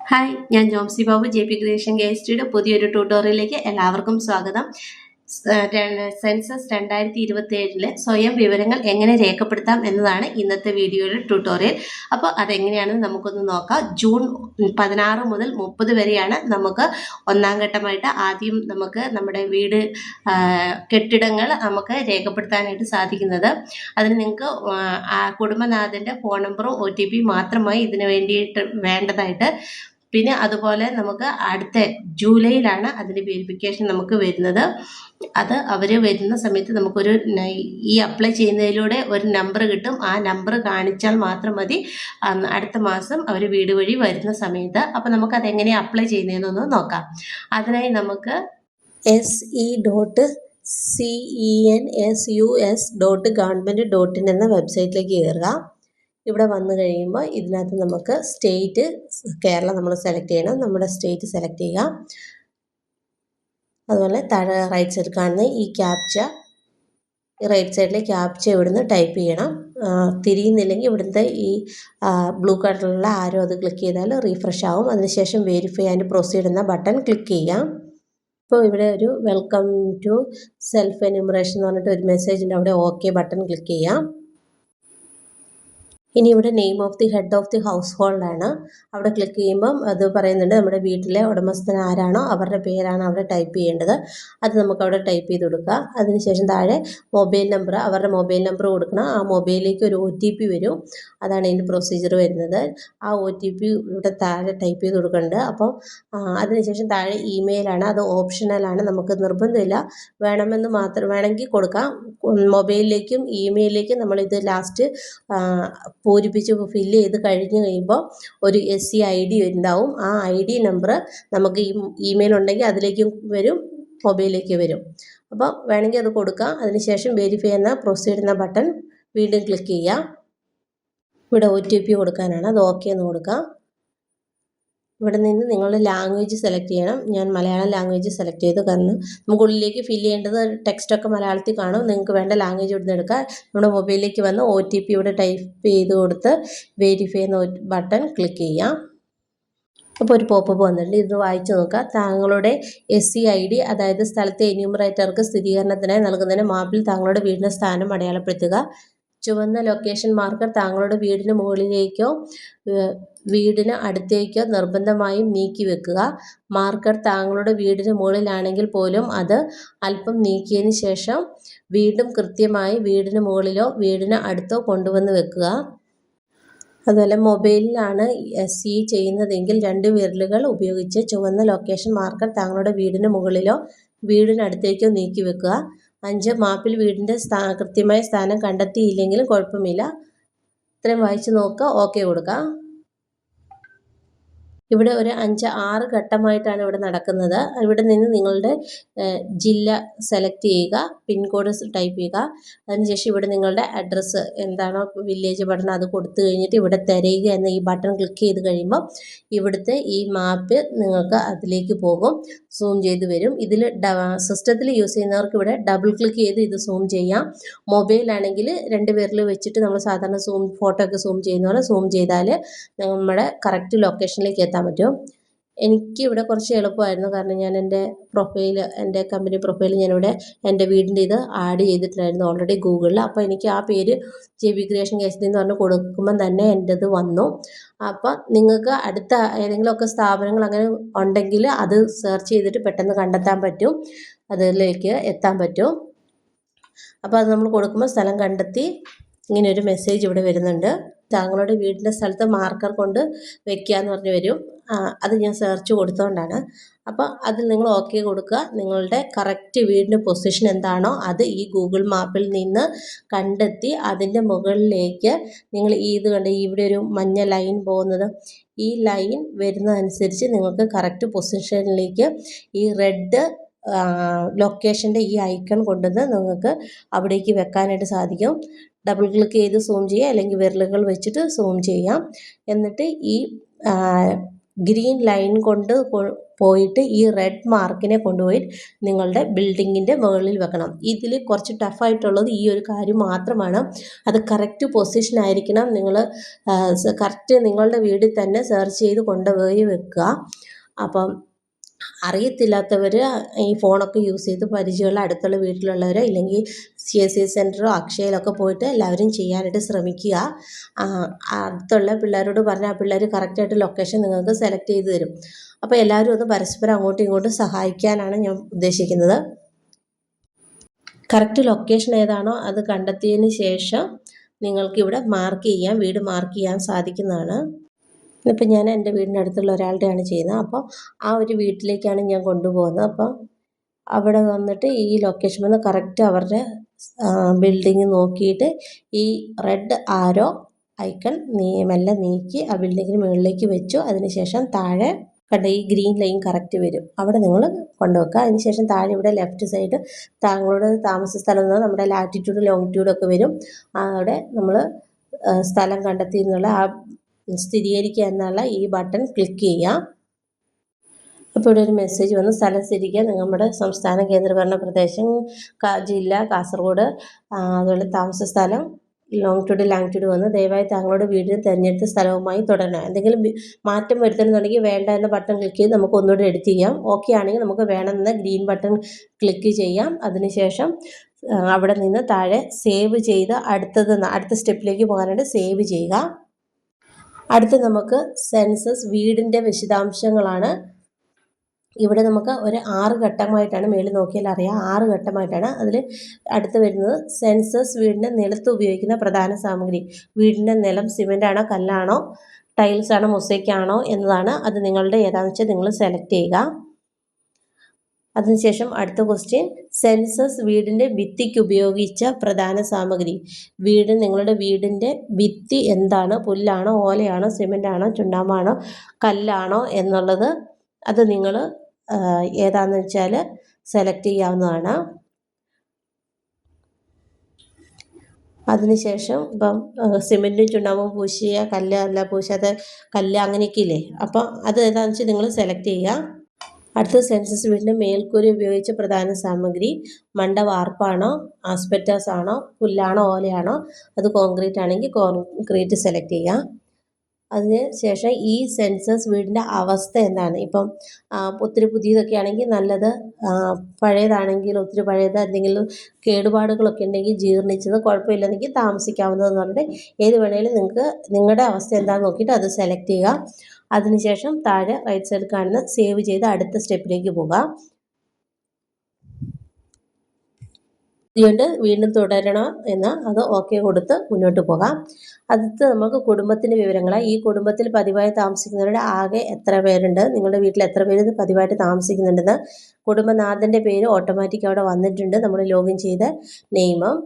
Hi, ഞാൻ Jomsy Babu JP creation KSTയുടെ പുതിയൊരു ട്യൂട്ടോറിയലിലേക്ക് എല്ലാവർക്കും സ്വാഗതം. സെൻസസ് 2027 സ്വയം വിവരങ്ങൾ എങ്ങനെ രേഖപ്പെടുത്താം എന്നതാണ് ഇന്നത്തെ വീഡിയോയുടെ ട്യൂട്ടോറിയൽ. അപ്പോൾ അതെങ്ങനെയാണെന്ന് നമുക്കൊന്ന് നോക്കാം. ജൂൺ 16 മുതൽ 30 വരെയാണ് നമുക്ക് ഒന്നാം ഘട്ടമായിട്ട് ആദ്യം നമുക്ക് നമ്മുടെ വീട് കെട്ടിടങ്ങൾ നമുക്ക് രേഖപ്പെടുത്താനായിട്ട് സാധിക്കുന്നത്. അതിന് നിങ്ങൾക്ക് കുടുംബനാഥൻ്റെ ഫോൺ നമ്പറും OTP മാത്രമായി ഇതിനു വേണ്ടിയിട്ട് വേണ്ടതായിട്ട്. പിന്നെ അതുപോലെ നമുക്ക് അടുത്ത ജൂലൈയിലാണ് അതിൻ്റെ വെരിഫിക്കേഷൻ നമുക്ക് വരുന്നത്. അത് അവർ വരുന്ന സമയത്ത് നമുക്കൊരു ഈ അപ്ലൈ ചെയ്യുന്നതിലൂടെ ഒരു നമ്പർ കിട്ടും. ആ നമ്പർ കാണിച്ചാൽ മാത്രം മതി അടുത്ത മാസം അവർ വീട് വഴി വരുന്ന സമയത്ത്. അപ്പോൾ നമുക്കതെങ്ങനെ അപ്ലൈ ചെയ്യുന്നതെന്നൊന്ന് നോക്കാം. അതിനായി നമുക്ക് se.census.government.in എന്ന വെബ്സൈറ്റിലേക്ക് കയറുക. ഇവിടെ വന്നു കഴിയുമ്പോൾ ഇതിനകത്ത് നമുക്ക് സ്റ്റേറ്റ് കേരളം നമ്മൾ സെലക്ട് ചെയ്യണം. നമ്മുടെ സ്റ്റേറ്റ് സെലക്ട് ചെയ്യുക. അതുപോലെ താഴെ റൈറ്റ് സൈഡ് കാണുന്ന ഈ റൈറ്റ് സൈഡിലെ ക്യാപ്ച ഇവിടുന്ന് ടൈപ്പ് ചെയ്യണം. തിരിയുന്നില്ലെങ്കിൽ ഇവിടുത്തെ ഈ ബ്ലൂ കളറിലുള്ള ആരോ അത് ക്ലിക്ക് ചെയ്താൽ റീഫ്രഷ് ആവും. അതിനുശേഷം വെരിഫൈ ആൻഡ് പ്രൊസീഡ് എന്ന ബട്ടൺ ക്ലിക്ക് ചെയ്യാം. ഇപ്പോൾ ഇവിടെ ഒരു വെൽക്കം ടു സെൽഫ് എന്യൂമറേഷൻ എന്ന് പറഞ്ഞിട്ട് ഒരു മെസ്സേജ് ഉണ്ട്. അവിടെ ഓക്കെ ബട്ടൺ ക്ലിക്ക് ചെയ്യാം. ഇനി ഇവിടെ name of the head of the house ഹോൾഡാണ്. അവിടെ ക്ലിക്ക് ചെയ്യുമ്പം അത് പറയുന്നുണ്ട് നമ്മുടെ വീട്ടിലെ ഉടമസ്ഥൻ ആരാണോ അവരുടെ പേരാണ് അവിടെ ടൈപ്പ് ചെയ്യേണ്ടത്. അത് നമുക്ക് അവിടെ ടൈപ്പ് ചെയ്ത് കൊടുക്കുക. അതിനുശേഷം താഴെ മൊബൈൽ നമ്പർ, അവരുടെ മൊബൈൽ നമ്പർ കൊടുക്കണം. ആ മൊബൈലിലേക്ക് ഒരു OTP വരും. അതാണ് ഇതിൻ്റെ പ്രൊസീജിയർ വരുന്നത്. ആ OTP ഇവിടെ താഴെ ടൈപ്പ് ചെയ്ത് കൊടുക്കുന്നുണ്ട്. അപ്പോൾ അതിനുശേഷം താഴെ ഇമെയിലാണ്. അത് ഓപ്ഷണലാണ്, നമുക്ക് നിർബന്ധമില്ല. വേണമെങ്കിൽ കൊടുക്കാം. മൊബൈലിലേക്കും ഇമെയിലിലേക്കും നമ്മളിത് ലാസ്റ്റ് പൂരിപ്പിച്ച് ഫില്ല് ചെയ്ത് കഴിഞ്ഞ് കഴിയുമ്പോൾ ഒരു SCID ഉണ്ടാവും. ആ ID നമ്പർ നമുക്ക് ഈ ഇമെയിൽ ഉണ്ടെങ്കിൽ അതിലേക്കും വരും, മൊബൈലിലേക്ക് വരും. അപ്പോൾ വേണമെങ്കിൽ അത് കൊടുക്കാം. അതിനുശേഷം വെരിഫൈ എന്ന പ്രൊസീഡ് എന്ന ബട്ടൺ വീണ്ടും ക്ലിക്ക് ചെയ്യാം. ഇവിടെ OTP കൊടുക്കാനാണ്, അത് ഓക്കെ എന്ന് കൊടുക്കാം. ഇവിടെ നിന്ന് നിങ്ങളുടെ ലാംഗ്വേജ് സെലക്ട് ചെയ്യണം. ഞാൻ മലയാളം ലാംഗ്വേജ് സെലക്ട് ചെയ്തു. കാരണം നമുക്ക് ഉള്ളിലേക്ക് ഫില്ല് ചെയ്യേണ്ടത് ടെക്സ്റ്റൊക്കെ മലയാളത്തിൽ കാണും. നിങ്ങൾക്ക് വേണ്ട ലാംഗ്വേജ് ഇവിടുന്ന് എടുക്കുക. നമ്മുടെ മൊബൈലിലേക്ക് വന്ന് OTP ഇവിടെ ടൈപ്പ് ചെയ്ത് കൊടുത്ത് വെരിഫൈ എന്ന ബട്ടൺ ക്ലിക്ക് ചെയ്യാം. അപ്പോൾ ഒരു പോപ്പപ്പ് വന്നിട്ടുണ്ട്. ഇത് വായിച്ചു നോക്കുക. താങ്കളുടെ SCID, അതായത് സ്ഥലത്തെ എന്യൂമറേറ്റർക്ക് സ്ഥിരീകരണത്തിനായി നൽകുന്നതിന് മാപ്പിൽ താങ്കളുടെ വീടിൻ്റെ സ്ഥാനം അടയാളപ്പെടുത്തുക. ചുവന്ന ലൊക്കേഷൻ മാർക്കർ താങ്കളുടെ വീടിന് മുകളിലേക്കോ വീടിന് അടുത്തേക്കോ നിർബന്ധമായും നീക്കി വെക്കുക. മാർക്കർ താങ്കളുടെ വീടിന് മുകളിലാണെങ്കിൽ പോലും അത് അല്പം നീക്കിയതിന് ശേഷം വീണ്ടും കൃത്യമായി വീടിന് മുകളിലോ വീടിന് അടുത്തോ കൊണ്ടുവന്ന് വെക്കുക. അതുപോലെ മൊബൈലിലാണ് SE ചെയ്യുന്നതെങ്കിൽ 2 വിരലുകൾ ഉപയോഗിച്ച് ചുവന്ന ലൊക്കേഷൻ മാർക്കർ താങ്കളുടെ വീടിന് മുകളിലോ വീടിനടുത്തേക്കോ നീക്കി വെക്കുക. 5 മാപ്പിൽ വീടിൻ്റെ കൃത്യമായ സ്ഥാനം കണ്ടെത്തിയില്ലെങ്കിലും കുഴപ്പമില്ല. ഇത്രയും വായിച്ച് നോക്കുക, ഓക്കെ കൊടുക്കുക. ഇവിടെ ഒരു 5-6 ഘട്ടമായിട്ടാണ് ഇവിടെ നടക്കുന്നത്. ഇവിടെ നിന്ന് നിങ്ങളുടെ ജില്ല സെലക്ട് ചെയ്യുക, പിൻകോഡ് ടൈപ്പ് ചെയ്യുക. അതിനുശേഷം ഇവിടെ നിങ്ങളുടെ അഡ്രസ്സ് എന്താണോ വില്ലേജ് ബട്ടൺ അത് കൊടുത്തു കഴിഞ്ഞിട്ട് ഇവിടെ തിരയുക എന്ന ഈ ബട്ടൺ ക്ലിക്ക് ചെയ്ത് കഴിയുമ്പോൾ ഇവിടുത്തെ ഈ മാപ്പ് നിങ്ങൾക്ക് അതിലേക്ക് പോകും, സൂം ചെയ്ത് വരും. ഇതിൽ സിസ്റ്റത്തിൽ യൂസ് ചെയ്യുന്നവർക്ക് ഇവിടെ ഡബിൾ ക്ലിക്ക് ചെയ്ത് ഇത് സൂം ചെയ്യാം. മൊബൈലാണെങ്കിൽ 2 വിരൽ വെച്ചിട്ട് നമ്മൾ സാധാരണ ഫോട്ടോ ഒക്കെ സൂം ചെയ്യുന്ന പോലെ സൂം ചെയ്താൽ നമ്മുടെ കറക്റ്റ് ലൊക്കേഷനിലേക്ക് എത്താൻ പറ്റും. എനിക്കിവിടെ കുറച്ച് എളുപ്പമായിരുന്നു. കാരണം ഞാൻ എൻ്റെ കമ്പനി പ്രൊഫൈൽ ഞാനിവിടെ എൻ്റെ വീടിൻ്റെ ഇത് ആഡ് ചെയ്തിട്ടുണ്ടായിരുന്നു ഓൾറെഡി ഗൂഗിളിൽ. അപ്പോൾ എനിക്ക് ആ പേര് JP ക്രിയേഷൻ KSD എന്ന് പറഞ്ഞ് കൊടുക്കുമ്പം തന്നെ എൻ്റെ ഇത് വന്നു. അപ്പോൾ നിങ്ങൾക്ക് അടുത്ത ഏതെങ്കിലുമൊക്കെ സ്ഥാപനങ്ങൾ അങ്ങനെ ഉണ്ടെങ്കിൽ അത് സെർച്ച് ചെയ്തിട്ട് പെട്ടെന്ന് കണ്ടെത്താൻ പറ്റും, അതിലേക്ക് എത്താൻ പറ്റും. അപ്പോൾ അത് നമ്മൾ കൊടുക്കുമ്പോൾ സ്ഥലം കണ്ടെത്തി ഇങ്ങനെ ഒരു മെസ്സേജ് ഇവിടെ വരുന്നുണ്ട്. താങ്കളുടെ വീടിൻ്റെ സ്ഥലത്ത് മാർക്കർ കൊണ്ട് വെക്കുക എന്ന് പറഞ്ഞ് വരും. അത് ഞാൻ സെർച്ച് കൊടുത്തുകൊണ്ടാണ്. അപ്പോൾ അതിൽ നിങ്ങൾ ഓക്കെ കൊടുക്കുക. നിങ്ങളുടെ കറക്റ്റ് വീടിൻ്റെ പൊസിഷൻ എന്താണോ അത് ഈ ഗൂഗിൾ മാപ്പിൽ നിന്ന് കണ്ടെത്തി അതിൻ്റെ മുകളിലേക്ക് നിങ്ങൾ ഇത് കണ്ട് ഇവിടെ ഒരു മഞ്ഞ ലൈൻ പോകുന്നത്, ഈ ലൈൻ വരുന്നതനുസരിച്ച് നിങ്ങൾക്ക് കറക്റ്റ് പൊസിഷനിലേക്ക് ഈ റെഡ് ലൊക്കേഷൻ്റെ ഈ ഐക്കൺ കൊണ്ടുവന്ന് നിങ്ങൾക്ക് അവിടേക്ക് വെക്കാനായിട്ട് സാധിക്കും. ഡബിൾ ക്ലിക്ക് ചെയ്ത് സൂം ചെയ്യുക, അല്ലെങ്കിൽ വിരലുകൾ വെച്ചിട്ട് സൂം ചെയ്യാം. എന്നിട്ട് ഈ ഗ്രീൻ ലൈൻ കൊണ്ട് പോയിട്ട് ഈ റെഡ് മാർക്കിനെ കൊണ്ടുപോയി നിങ്ങളുടെ ബിൽഡിങ്ങിൻ്റെ മുകളിൽ വെക്കണം. ഇതിൽ കുറച്ച് ടഫായിട്ടുള്ളത് ഈ ഒരു കാര്യം മാത്രമാണ്. അത് കറക്റ്റ് പൊസിഷൻ ആയിരിക്കണം. നിങ്ങൾ കറക്റ്റ് നിങ്ങളുടെ വീട്ടിൽ തന്നെ സെർച്ച് ചെയ്ത് കൊണ്ടുപോയി വെക്കുക. അപ്പം അറിയത്തില്ലാത്തവർ ഈ ഫോണൊക്കെ യൂസ് ചെയ്ത് പരിചയമുള്ള അടുത്തുള്ള വീട്ടിലുള്ളവരോ ഇല്ലെങ്കിൽ CSC സെൻറ്ററോ അക്ഷയയിലൊക്കെ പോയിട്ട് എല്ലാവരും ചെയ്യാനായിട്ട് ശ്രമിക്കുക. അടുത്തുള്ള പിള്ളേരോട് പറഞ്ഞാൽ ആ പിള്ളേർ കറക്റ്റായിട്ട് ലൊക്കേഷൻ നിങ്ങൾക്ക് സെലക്ട് ചെയ്ത് തരും. അപ്പോൾ എല്ലാവരും ഒന്ന് പരസ്പരം അങ്ങോട്ടും ഇങ്ങോട്ടും സഹായിക്കാനാണ് ഞാൻ ഉദ്ദേശിക്കുന്നത്. കറക്റ്റ് ലൊക്കേഷൻ ഏതാണോ അത് കണ്ടെത്തിയതിന് ശേഷം നിങ്ങൾക്കിവിടെ മാർക്ക് ചെയ്യാം, വീട് മാർക്ക് ചെയ്യാൻ സാധിക്കുന്നതാണ്. ഇപ്പം ഞാൻ എൻ്റെ വീടിൻ്റെ അടുത്തുള്ള ഒരാളുടെയാണ് ചെയ്യുന്നത്. അപ്പോൾ ആ ഒരു വീട്ടിലേക്കാണ് ഞാൻ കൊണ്ടുപോകുന്നത്. അപ്പോൾ അവിടെ വന്നിട്ട് ഈ ലൊക്കേഷൻ വന്ന് കറക്റ്റ് അവരുടെ ബിൽഡിങ് നോക്കിയിട്ട് ഈ റെഡ് ആരോ ഐക്കൺ മെല്ലെ നീക്കി ആ ബിൽഡിങ്ങിന് മുകളിലേക്ക് വെച്ചു. അതിനുശേഷം താഴെ കണ്ട ഈ ഗ്രീൻ ലൈൻ കറക്റ്റ് വരും, അവിടെ നിങ്ങൾ കൊണ്ടുവെക്കുക. അതിനുശേഷം താഴെ ഇവിടെ ലെഫ്റ്റ് സൈഡ് താങ്കളുടെ താമസ സ്ഥലം നിന്ന് നമ്മുടെ ലാറ്റിറ്റ്യൂഡ് ലോങ്ങിറ്റ്യൂഡ് ഒക്കെ വരും. അവിടെ നമ്മൾ സ്ഥലം കണ്ടെത്തി എന്നുള്ള ആ സ്ഥിരീകരിക്കുക എന്നുള്ള ഈ ബട്ടൺ ക്ലിക്ക് ചെയ്യാം. അപ്പോൾ ഇവിടെ ഒരു മെസ്സേജ് വന്ന് സ്ഥലം സ്ഥിരീകരിക്കുക നമ്മുടെ സംസ്ഥാന കേന്ദ്രഭരണ പ്രദേശം ജില്ല കാസർഗോഡ്, അതുപോലെ താമസ സ്ഥലം ലോങ്ങിറ്റ്യൂഡ് ലാങ്ങിറ്റ്യൂഡ് വന്ന് ദയവായി താങ്കളുടെ വീടിന് തിരഞ്ഞെടുത്ത സ്ഥലവുമായി തുടരണം. എന്തെങ്കിലും മാറ്റം വരുത്തണമെന്നുണ്ടെങ്കിൽ വേണ്ട എന്ന ബട്ടൺ ക്ലിക്ക് ചെയ്ത് നമുക്ക് ഒന്നുകൂടി എഡിറ്റ് ചെയ്യാം. ഓക്കെ ആണെങ്കിൽ നമുക്ക് വേണമെന്ന ഗ്രീൻ ബട്ടൺ ക്ലിക്ക് ചെയ്യാം. അതിനുശേഷം അവിടെ നിന്ന് താഴെ സേവ് ചെയ്ത് അടുത്ത സ്റ്റെപ്പിലേക്ക് പോകാനായിട്ട് സേവ് ചെയ്യുക. അടുത്ത് നമുക്ക് സെൻസസ് വീടിൻ്റെ വിശദാംശങ്ങളാണ്. ഇവിടെ നമുക്ക് ഒരു 6 ഘട്ടമായിട്ടാണ്, മേളിൽ നോക്കിയാൽ അറിയാം 6 ഘട്ടമായിട്ടാണ്. അതിൽ അടുത്ത് വരുന്നത് സെൻസസ് വീടിൻ്റെ നിലത്ത് ഉപയോഗിക്കുന്ന പ്രധാന സാമഗ്രി. വീടിൻ്റെ നിലം സിമെൻ്റ് ആണോ കല്ലാണോ ടൈൽസ് ആണോ മൊസൈക്ക് ആണോ എന്നതാണ്. അത് നിങ്ങളുടെ ഏതാണെന്ന് വെച്ചാൽ നിങ്ങൾ സെലക്ട് ചെയ്യുക. അതിനുശേഷം അടുത്ത ക്വസ്റ്റ്യൻ, സെൻസസ് വീടിൻ്റെ ഭിത്തിക്ക് ഉപയോഗിച്ച പ്രധാന സാമഗ്രി. നിങ്ങളുടെ വീടിൻ്റെ ഭിത്തി എന്താണ്? പുല്ലാണോ ഓലയാണോ സിമെൻ്റാണോ ചുണ്ണാമ്പാണോ കല്ലാണോ എന്നുള്ളത് അത് നിങ്ങൾ ഏതാണെന്ന് വെച്ചാൽ സെലക്ട് ചെയ്യാവുന്നതാണ്. അതിനുശേഷം ഇപ്പം സിമെൻറ്റും ചുണ്ണാമ്പും പൂശിയ കല്ല് അല്ല പൂശാത്ത കല്ല് അങ്ങനെയൊക്കെ ഇല്ലേ, അപ്പോൾ അത് ഏതാണെന്ന് വെച്ചാൽ നിങ്ങൾ സെലക്ട് ചെയ്യുക. അടുത്ത സെൻസസ് വീടിൻ്റെ മേൽക്കൂര ഉപയോഗിച്ച പ്രധാന സാമഗ്രി. മണ്ട വാർപ്പാണോ ആസ്പെറ്റാസ് ആണോ പുല്ലാണോ ഓലയാണോ? അത് കോൺക്രീറ്റ് ആണെങ്കിൽ കോൺക്രീറ്റ് സെലക്ട് ചെയ്യുക. അതിന് ശേഷം ഈ സെൻസസ് വീടിൻ്റെ അവസ്ഥ എന്താണ്? ഇപ്പം ഒത്തിരി പുതിയതൊക്കെ ആണെങ്കിൽ നല്ലത്, പഴയതാണെങ്കിൽ ഒത്തിരി പഴയത്, എന്തെങ്കിലും കേടുപാടുകളൊക്കെ ഉണ്ടെങ്കിൽ ജീർണിച്ചത്, കുഴപ്പമില്ലെന്നെങ്കിൽ താമസിക്കാവുന്നതെന്ന് പറഞ്ഞിട്ട് ഏത് വേണേലും നിങ്ങൾക്ക് നിങ്ങളുടെ അവസ്ഥ എന്താണെന്ന് നോക്കിയിട്ട് അത് സെലക്ട് ചെയ്യുക. അതിനുശേഷം താഴെ റൈറ്റ് സൈഡിൽ കാണുന്ന സേവ് ചെയ്ത് അടുത്ത സ്റ്റെപ്പിലേക്ക് പോകാം. അതുകൊണ്ട് വീണ്ടും തുടരണം എന്ന് അത് ഓക്കെ കൊടുത്ത് മുന്നോട്ട് പോകാം. അടുത്ത് നമുക്ക് കുടുംബത്തിൻ്റെ വിവരങ്ങളാണ്. ഈ കുടുംബത്തിൽ പതിവായി താമസിക്കുന്നവരുടെ ആകെ എത്ര പേരുണ്ട്, നിങ്ങളുടെ വീട്ടിൽ എത്ര പേര് പതിവായിട്ട് താമസിക്കുന്നുണ്ടെന്ന്. കുടുംബനാഥൻ്റെ പേര് ഓട്ടോമാറ്റിക് അവിടെ വന്നിട്ടുണ്ട്, നമ്മൾ ലോഗിൻ ചെയ്ത നെയിമും.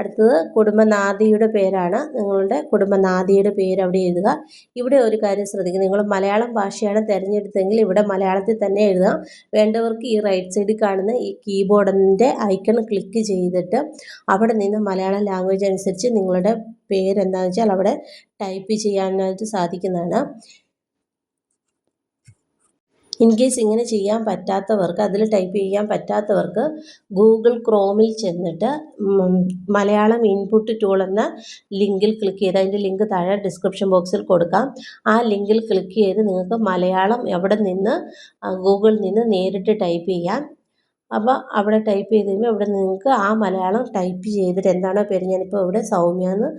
അടുത്തത് കുടുംബനാഥിയുടെ പേരാണ്. നിങ്ങളുടെ കുടുംബനാഥിയുടെ പേര് അവിടെ എഴുതുക. ഇവിടെ ഒരു കാര്യം ശ്രദ്ധിക്കുക, നിങ്ങൾ മലയാളം ഭാഷയാണ് തിരഞ്ഞെടുത്തെങ്കിൽ ഇവിടെ മലയാളത്തിൽ തന്നെ എഴുതാം. വേണ്ടവർക്ക് ഈ റൈറ്റ് സൈഡിൽ കാണുന്ന ഈ കീബോർഡിൻ്റെ ഐക്കൺ ക്ലിക്ക് ചെയ്തിട്ട് അവിടെ നിന്ന് മലയാളം ലാംഗ്വേജ് അനുസരിച്ച് നിങ്ങളുടെ പേരെന്താണെന്ന് വെച്ചാൽ അവിടെ ടൈപ്പ് ചെയ്യാനായിട്ട് സാധിക്കുന്നതാണ്. ഇൻ കേസ് ഇങ്ങനെ ചെയ്യാൻ പറ്റാത്തവർക്ക്, അതിൽ ടൈപ്പ് ചെയ്യാൻ പറ്റാത്തവർക്ക് ഗൂഗിൾ ക്രോമിൽ ചെന്നിട്ട് മലയാളം ഇൻപുട്ട് ടൂൾ എന്ന ലിങ്കിൽ ക്ലിക്ക് ചെയ്ത്, അതിൻ്റെ ലിങ്ക് താഴെ ഡിസ്ക്രിപ്ഷൻ ബോക്സിൽ കൊടുക്കാം. ആ ലിങ്കിൽ ക്ലിക്ക് ചെയ്ത് നിങ്ങൾക്ക് മലയാളം എവിടെ നിന്ന് ഗൂഗിളിൽ നിന്ന് നേരിട്ട് ടൈപ്പ് ചെയ്യാം. അപ്പോൾ അവിടെ ടൈപ്പ് ചെയ്ത് കഴിയുമ്പോൾ ഇവിടെ നിങ്ങൾക്ക് ആ മലയാളം ടൈപ്പ് ചെയ്തിട്ട് എന്താണോ പേര്, ഞാനിപ്പോൾ ഇവിടെ സൗമ്യ എന്ന്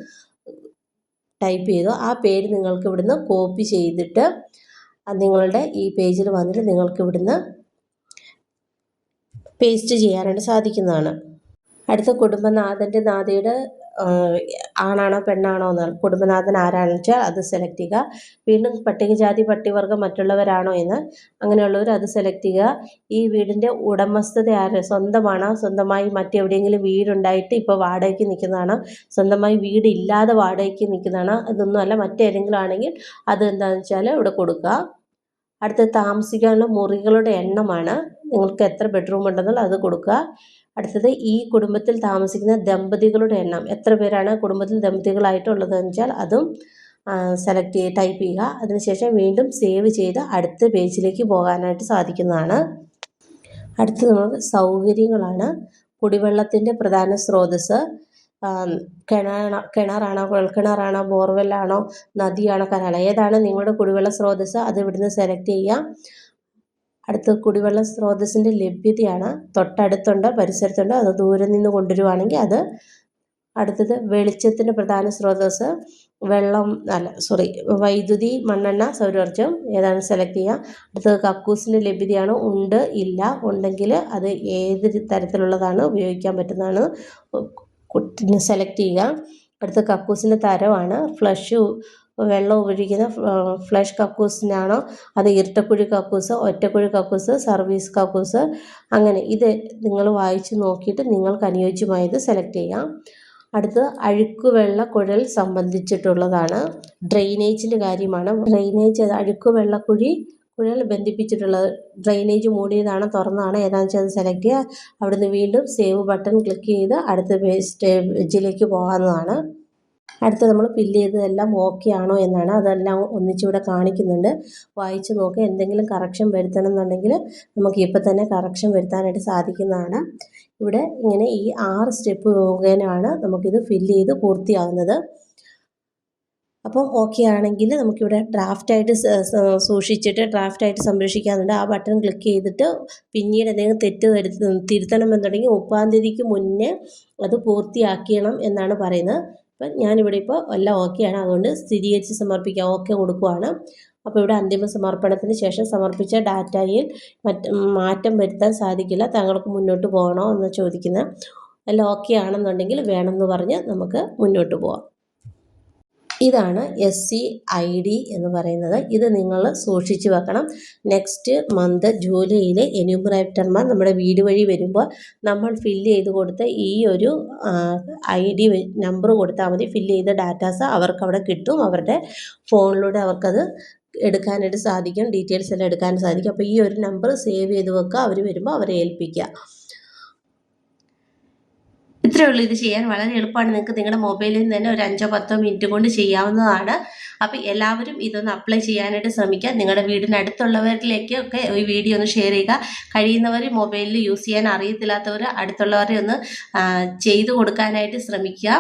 ടൈപ്പ് ചെയ്തു, ആ പേര് നിങ്ങൾക്ക് ഇവിടുന്ന് കോപ്പി ചെയ്തിട്ട് നിങ്ങളുടെ ഈ പേജിൽ വന്നിട്ട് നിങ്ങൾക്ക് ഇവിടുന്ന് പേസ്റ്റ് ചെയ്യാനായിട്ട് സാധിക്കുന്നതാണ്. അടുത്ത കുടുംബനാഥൻ്റെ നാഥയുടെ ആണാണോ പെണ്ണാണോ എന്നാണ്. കുടുംബനാഥൻ ആരാണെന്ന് വെച്ചാൽ അത് സെലക്ട് ചെയ്യുക. വീണ്ടും പട്ടികജാതി പട്ടികവർഗം മറ്റുള്ളവരാണോ എന്ന്, അങ്ങനെയുള്ളവർ അത് സെലക്ട് ചെയ്യുക. ഈ വീടിൻ്റെ ഉടമസ്ഥത ആര്? സ്വന്തമാണോ, സ്വന്തമായി മറ്റെവിടെയെങ്കിലും വീടുണ്ടായിട്ട് ഇപ്പോൾ വാടകയ്ക്ക് നിൽക്കുന്നതാണോ, സ്വന്തമായി വീടില്ലാതെ വാടകയ്ക്ക് നിൽക്കുന്നതാണോ, അതൊന്നുമല്ല മറ്റേതെങ്കിലും ആണെങ്കിൽ അത് എന്താണെന്ന് വെച്ചാൽ ഇവിടെ കൊടുക്കുക. അടുത്ത താമസിക്കാനുള്ള മുറികളുടെ എണ്ണമാണ്, നിങ്ങൾക്ക് എത്ര ബെഡ്റൂം ഉണ്ടെന്നുള്ള അത് കൊടുക്കുക. അടുത്തത് ഈ കുടുംബത്തിൽ താമസിക്കുന്ന ദമ്പതികളുടെ എണ്ണം, എത്ര പേരാണ് കുടുംബത്തിൽ ദമ്പതികളായിട്ടുള്ളതെന്ന് വെച്ചാൽ അതും ടൈപ്പ് ചെയ്യുക. അതിനുശേഷം വീണ്ടും സേവ് ചെയ്ത് അടുത്ത പേജിലേക്ക് പോകാനായിട്ട് സാധിക്കുന്നതാണ്. അടുത്ത് നമുക്ക് സൗകര്യങ്ങളാണ്. കുടിവെള്ളത്തിൻ്റെ പ്രധാന സ്രോതസ്സ് കിണറാണോ, കുഴൽക്കിണറാണോ, ബോർവെല്ലാണോ, നദിയാണോ, കനാലാണോ, ഏതാണ് നിങ്ങളുടെ കുടിവെള്ള സ്രോതസ്സ് അത് ഇവിടുന്ന് സെലക്ട് ചെയ്യുക. അടുത്ത് കുടിവെള്ള സ്രോതസ്സിൻ്റെ ലഭ്യതയാണ്. തൊട്ടടുത്തുണ്ട്, പരിസരത്തുണ്ട്, അത് ദൂരെ നിന്ന് കൊണ്ടുവരുവാണെങ്കിൽ അത്. അടുത്തത് വെളിച്ചത്തിൻ്റെ പ്രധാന സ്രോതസ്സ് വൈദ്യുതി, മണ്ണെണ്ണ, സൗരോർജ്ജം, ഏതാണ് സെലക്ട് ചെയ്യുക. അടുത്തത് കക്കൂസിൻ്റെ ലഭ്യതയാണ്. ഉണ്ട്, ഇല്ല, ഉണ്ടെങ്കിൽ അത് ഏത് തരത്തിലുള്ളതാണ് ഉപയോഗിക്കാൻ പറ്റുന്നതാണ് സെലക്ട് ചെയ്യുക. അടുത്ത കക്കൂസിൻ്റെ തരമാണ്. വെള്ളം ഉപയോഗിക്കുന്ന ഫ്ലഷ് കക്കൂസിനാണോ, അത് ഇരട്ടക്കുഴി കക്കൂസ്, ഒറ്റക്കുഴി കക്കൂസ്, സർവീസ് കക്കൂസ്, അങ്ങനെ ഇത് നിങ്ങൾ വായിച്ച് നോക്കിയിട്ട് നിങ്ങൾക്ക് അനുയോജ്യമായത് സെലക്ട് ചെയ്യാം. അടുത്തത് അഴുക്കുവെള്ള കുഴൽ സംബന്ധിച്ചിട്ടുള്ളതാണ്. ഡ്രെയിനേജിൻ്റെ കാര്യമാണ്. കുഴൽ ബന്ധിപ്പിച്ചിട്ടുള്ളത് ഡ്രെയിനേജ് മൂടിയതാണോ തുറന്നതാണോ ഏതാണെന്ന് വെച്ചാൽ അത് സെലക്ട് ചെയ്യുക. അവിടുന്ന് വീണ്ടും സേവ് ബട്ടൺ ക്ലിക്ക് ചെയ്ത് അടുത്ത പേജിലേക്ക് പോകാവുന്നതാണ്. അടുത്ത് നമ്മൾ ഫില്ല് ചെയ്തതെല്ലാം ഓക്കെ ആണോ എന്നാണ്. അതെല്ലാം ഒന്നിച്ചിവിടെ കാണിക്കുന്നുണ്ട്. വായിച്ച് നോക്കുക. എന്തെങ്കിലും കറക്ഷൻ വരുത്തണം എന്നുണ്ടെങ്കിൽ നമുക്ക് ഇപ്പം തന്നെ കറക്ഷൻ വരുത്താനായിട്ട് സാധിക്കുന്നതാണ്. ഇവിടെ ഇങ്ങനെ ഈ 6 സ്റ്റെപ്പ് മുഖേനയാണ് നമുക്കിത് ഫില്ല് ചെയ്ത് പൂർത്തിയാകുന്നത്. അപ്പം ഓക്കെ ആണെങ്കിൽ നമുക്കിവിടെ ഡ്രാഫ്റ്റായിട്ട് സൂക്ഷിച്ചിട്ട് ഡ്രാഫ്റ്റായിട്ട് സംരക്ഷിക്കാനുണ്ട്. ആ ബട്ടൺ ക്ലിക്ക് ചെയ്തിട്ട് പിന്നീട് എന്തെങ്കിലും തിരുത്തണമെന്നുണ്ടെങ്കിൽ 30-ാം തീയതിക്ക് മുന്നേ അത് പൂർത്തിയാക്കണം എന്നാണ് പറയുന്നത്. അപ്പം ഞാനിവിടെ ഇപ്പോൾ എല്ലാം ഓക്കെയാണ്, അതുകൊണ്ട് സ്ഥിരീകരിച്ച് സമർപ്പിക്കുക ഓക്കെ കൊടുക്കുവാണ്. അപ്പോൾ ഇവിടെ അന്തിമ സമർപ്പണത്തിന് ശേഷം സമർപ്പിച്ച ഡാറ്റയിൽ മാറ്റം വരുത്താൻ സാധിക്കില്ല, താങ്കൾക്ക് മുന്നോട്ട് പോകണോ എന്ന് ചോദിക്കുന്നത്. എല്ലാം ഓക്കെ ആണെന്നുണ്ടെങ്കിൽ വേണമെന്ന് പറഞ്ഞ് നമുക്ക് മുന്നോട്ട് പോകാം. ഇതാണ് SCID എന്ന് പറയുന്നത്. ഇത് നിങ്ങൾ സൂക്ഷിച്ച് വെക്കണം. നെക്സ്റ്റ് മന്ത് ജൂലൈയിൽ എന്യൂമറേറ്റർമാർ നമ്മുടെ വീട് വഴി വരുമ്പോൾ നമ്മൾ ഫില്ല് ചെയ്ത് കൊടുത്ത ഈ ഒരു ID നമ്പർ കൊടുത്താൽ മതി. ഫില്ല് ചെയ്ത ഡാറ്റാസ് അവർക്ക് അവിടെ കിട്ടും. അവരുടെ ഫോണിലൂടെ അവർക്കത് എടുക്കാനായിട്ട് സാധിക്കും. ഡീറ്റെയിൽസ് എല്ലാം എടുക്കാൻ സാധിക്കും. അപ്പോൾ ഈ ഒരു നമ്പർ സേവ് ചെയ്ത് വെക്കുക. അവർ വരുമ്പോൾ അവരെ ഏൽപ്പിക്കുക. ഇത്രയേ ഉള്ളൂ. ഇത് ചെയ്യാൻ വളരെ എളുപ്പമാണ്. നിങ്ങൾക്ക് നിങ്ങളുടെ മൊബൈലിൽ നിന്ന് തന്നെ ഒരു 5-10 മിനിറ്റ് കൊണ്ട് ചെയ്യാവുന്നതാണ്. അപ്പോൾ എല്ലാവരും ഇതൊന്ന് അപ്ലൈ ചെയ്യാനായിട്ട് ശ്രമിക്കുക. നിങ്ങളുടെ വീടിനടുത്തുള്ളവരിലേക്കൊക്കെ ഈ വീഡിയോ ഒന്ന് ഷെയർ ചെയ്യുക. കഴിയുന്നവർ മൊബൈലിൽ യൂസ് ചെയ്യാൻ അറിയത്തില്ലാത്തവർ അടുത്തുള്ളവരെ ഒന്ന് ചെയ്തു കൊടുക്കാനായിട്ട് ശ്രമിക്കുക.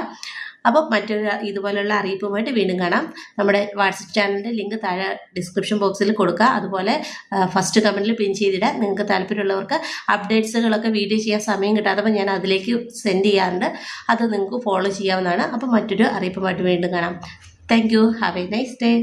അപ്പോൾ മറ്റൊരു ഇതുപോലുള്ള അറിയിപ്പുമായിട്ട് വീണ്ടും കാണാം. നമ്മുടെ വാട്സപ്പ് ചാനലിൻ്റെ ലിങ്ക് താഴെ ഡിസ്ക്രിപ്ഷൻ ബോക്സിൽ കൊടുക്കുക. അതുപോലെ ഫസ്റ്റ് കമൻറ്റിൽ പിൻ ചെയ്തിടാം. നിങ്ങൾക്ക് താല്പര്യമുള്ളവർക്ക് അപ്ഡേറ്റ്സുകളൊക്കെ വീഡിയോ ചെയ്യാൻ സമയം കിട്ടാത്തപ്പോൾ ഞാൻ അതിലേക്ക് സെൻഡ് ചെയ്യാറുണ്ട്. അത് നിങ്ങൾക്ക് ഫോളോ ചെയ്യാവുന്നതാണ്. അപ്പോൾ മറ്റൊരു അറിയിപ്പുമായിട്ട് വീണ്ടും കാണാം. Thank you. Have A nice day.